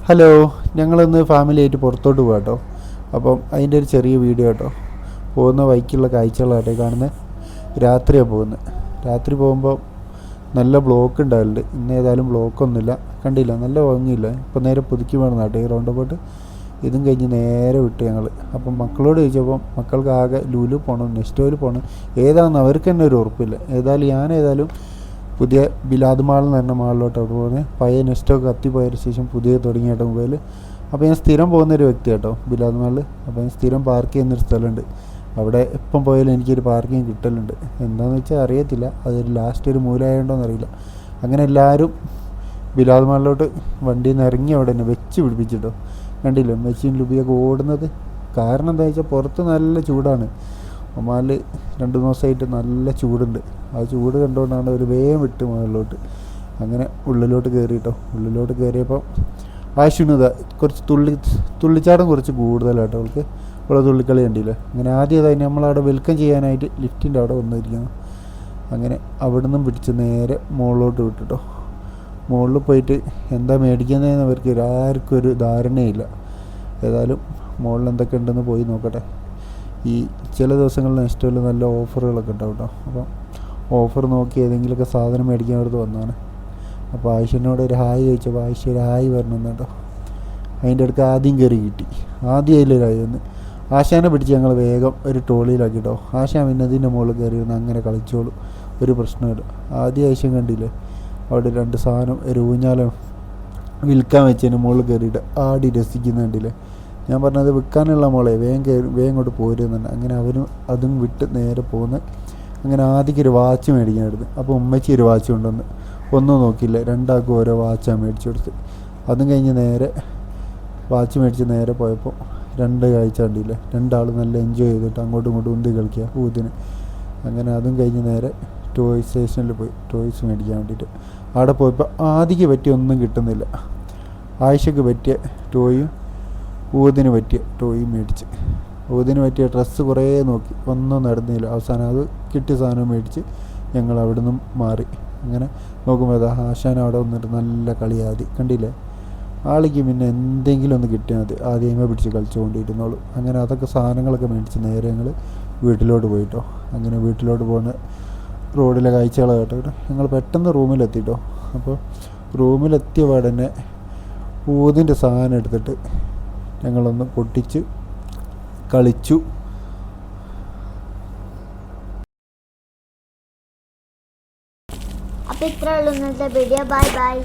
Hello, ഞങ്ങളൊന്ന് family ആയിട്ട് പുറത്തോട്ട് പോകാം കേട്ടോ. അപ്പം അതിൻ്റെ ഒരു ചെറിയ വീഡിയോ കേട്ടോ. പോകുന്ന വഴിക്കുള്ള കാഴ്ചകളാട്ടെ കാണുന്നത്. രാത്രിയാണ് പോകുന്നത്. രാത്രി പോകുമ്പോൾ നല്ല ബ്ലോക്ക് ഉണ്ടാവലുണ്ട്. ഇന്ന് ഏതായാലും ബ്ലോക്കൊന്നുമില്ല, കണ്ടില്ല, നല്ല ഭംഗിയില്ല. ഇപ്പം നേരെ പുതുക്കി വേണം നാട്ടെ ഈ റൗണ്ട് പോയിട്ട് ഇതും കഴിഞ്ഞ് നേരെ വിട്ട് ഞങ്ങൾ. അപ്പം മക്കളോട് ചോദിച്ചപ്പോൾ മക്കൾക്ക് ആകെ ലുലു പോകണം, നെക്സ്റ്റ് പോകണം, ഏതാണെന്ന് അവർക്ക് തന്നെ ഒരു ഉറപ്പില്ല. ഏതായാലും പുതിയ ബിലാദ് മാൾ എന്ന് പറഞ്ഞ മാളിലോട്ട് അവിടെ പോകുന്നത്. പഴയ നെസ്റ്റൊക്കെ കത്തിപ്പോയതിന് ശേഷം പുതിയ തുടങ്ങിയ കേട്ടോ മൊബൈൽ. അപ്പോൾ ഞാൻ സ്ഥിരം പോകുന്നൊരു വ്യക്തി കേട്ടോ ബിലാദ് മാളിൽ. അപ്പോൾ ഞാൻ സ്ഥിരം പാർക്ക് ചെയ്യുന്നൊരു സ്ഥലമുണ്ട്. അവിടെ എപ്പം പോയാലും എനിക്കൊരു പാർക്കിങ് കിട്ടലുണ്ട്. എന്താണെന്ന് വെച്ചാൽ അറിയത്തില്ല, അതൊരു ലാസ്റ്റ് ഒരു മൂലമായതുകൊണ്ടോന്ന് അറിയില്ല. അങ്ങനെ എല്ലാവരും ബിലാദ് മാളിലോട്ട് വണ്ടിയിൽ നിന്ന് ഇറങ്ങി അവിടെ തന്നെ വെച്ച് പിടിപ്പിച്ചിട്ടോ. കണ്ടില്ലേ മെഷീൻ ലുബിയൊക്കെ ഓടുന്നത്. കാരണം എന്താ വെച്ചാൽ പുറത്ത് നല്ല ചൂടാണ്. ഒമാനിൽ 2 ദിവസമായിട്ട് നല്ല ചൂടുണ്ട്. ആ ചൂട് കണ്ടുകൊണ്ടാണ് ഒരു വേഗം വിട്ട് മുകളിലോട്ട്. അങ്ങനെ ഉള്ളിലോട്ട് കയറിയിട്ടോ. ഉള്ളിലോട്ട് കയറിയപ്പോൾ ആശുനത കുറച്ച് തുള്ളിച്ചാട്ടം കുറച്ച് കൂടുതലാട്ടോ അവൾക്ക്. ഇവിടെ തുള്ളിക്കളി കണ്ടില്ലേ. അങ്ങനെ ആദ്യം നമ്മളവിടെ വെൽക്കം ചെയ്യാനായിട്ട് ലിഫ്റ്റിൻ്റെ അവിടെ വന്നിരിക്കുന്നു. അങ്ങനെ അവിടെ നിന്നും പിടിച്ച് നേരെ മുകളിലോട്ട് വിട്ടിട്ടോ. മുകളിൽ പോയിട്ട് എന്താ മേടിക്കുന്നതെന്ന് അവർക്ക് ആർക്കും ഒരു ധാരണയില്ല. ഏതായാലും മുകളിൽ എന്തൊക്കെ ഉണ്ടെന്ന് പോയി നോക്കട്ടെ. ഈ ചില ദിവസങ്ങളിൽ നെക്സ്റ്റിൽ നല്ല ഓഫറുകളൊക്കെ ഉണ്ടാവും കേട്ടോ. അപ്പം ഓഫർ നോക്കി ഏതെങ്കിലുമൊക്കെ സാധനം മേടിക്കാൻ അടുത്ത് വന്നതാണ്. അപ്പോൾ ആയിഷനോട് ഒരു ഹായ് ചോദിച്ചപ്പോൾ ആയിഷ ഒരു ഹായ് പറഞ്ഞു കേട്ടോ. അതിൻ്റെ അടുത്ത് ആദ്യം കയറി കിട്ടി. ആദ്യം അതിലൊരു ഹായ് വന്ന് ആശാനെ പിടിച്ച് ഞങ്ങൾ വേഗം ഒരു ട്രോളിയിലാക്കി കേട്ടോ. ആശാൻ പിന്നെ അതിൻ്റെ മുകളിൽ കയറി വന്ന് അങ്ങനെ കളിച്ചോളൂ, ഒരു പ്രശ്നമില്ല. ആദ്യം ആയിഷം കണ്ടില്ലേ, അവിടെ 2 സാധനം ഒരു ഊഞ്ഞാലം വിൽക്കാൻ വെച്ചതിന് മുകളിൽ കയറിയിട്ട് ആടി രസിക്കുന്നുണ്ടില്ലേ. ഞാൻ പറഞ്ഞത് വിൽക്കാനുള്ള മോളെ വേഗം ഇങ്ങോട്ട് പോരുന്നുണ്ട്. അങ്ങനെ അവരും അതും വിട്ട് നേരെ പോകുന്നത്. അങ്ങനെ ആദ്യം ഒരു വാച്ച് മേടിക്കാനായിരുന്നു. അപ്പോൾ ഉമ്മച്ചി ഒരു വാച്ച് കൊണ്ടുവന്ന് ഒന്നും നോക്കിയില്ല, രണ്ടാൾക്കും ഓരോ വാച്ചാണ് മേടിച്ചു കൊടുത്ത്. അതും കഴിഞ്ഞ് നേരെ വാച്ച് മേടിച്ച് നേരെ പോയപ്പോൾ 2 കാഴ്ച കണ്ടില്ലേ. 2 ആൾ നല്ല എൻജോയ് ചെയ്തിട്ട് അങ്ങോട്ടും ഇങ്ങോട്ടും ഉന്തി കളിക്കുക ഊതിന്. അങ്ങനെ അതും കഴിഞ്ഞ് നേരെ ടോയ് സ്റ്റേഷനിൽ പോയി ടോയ്സ് മേടിക്കാൻ വേണ്ടിയിട്ട്. അവിടെ പോയപ്പോൾ ആദ്യക്ക് പറ്റിയ ഒന്നും കിട്ടുന്നില്ല. ആയിഷയ്ക്ക് പറ്റിയ ടോയും ഊതിന് പറ്റിയ ടോയും മേടിച്ച്. ഊതിന് പറ്റിയ ഡ്രസ്സ് കുറേ നോക്കി, ഒന്നും നടന്നില്ല. അവസാനം അത് കിട്ടിയ സാധനം മേടിച്ച് ഞങ്ങൾ അവിടെ നിന്നും മാറി. അങ്ങനെ നോക്കുമ്പോൾ അതാ ആശാൻ അവിടെ വന്നിട്ട് നല്ല കളി ആദ്യം കണ്ടില്ലേ. ആളിക്ക് പിന്നെ എന്തെങ്കിലും ഒന്ന് കിട്ടിയാൽ മതി, ആദ്യമേ പിടിച്ച് കളിച്ചുകൊണ്ടിരുന്നോളൂ. അങ്ങനെ അതൊക്കെ സാധനങ്ങളൊക്കെ മേടിച്ച് നേരെ ഞങ്ങൾ വീട്ടിലോട്ട് പോയിട്ടോ. അങ്ങനെ വീട്ടിലോട്ട് പോകുന്ന റോഡിലെ കാഴ്ചകളെ കേട്ടോ. ഞങ്ങൾ പെട്ടെന്ന് റൂമിലെത്തിട്ടോ. അപ്പോൾ റൂമിലെത്തിയ പാടന്നെ ഊതിൻ്റെ സാധനം എടുത്തിട്ട് ഞങ്ങളൊന്ന് പൊട്ടിച്ച് കളിച്ചു. അപ്പോൾ ഇത്രയേ ഉള്ളൂ ഇന്നത്തെ വീഡിയോ. Bye bye.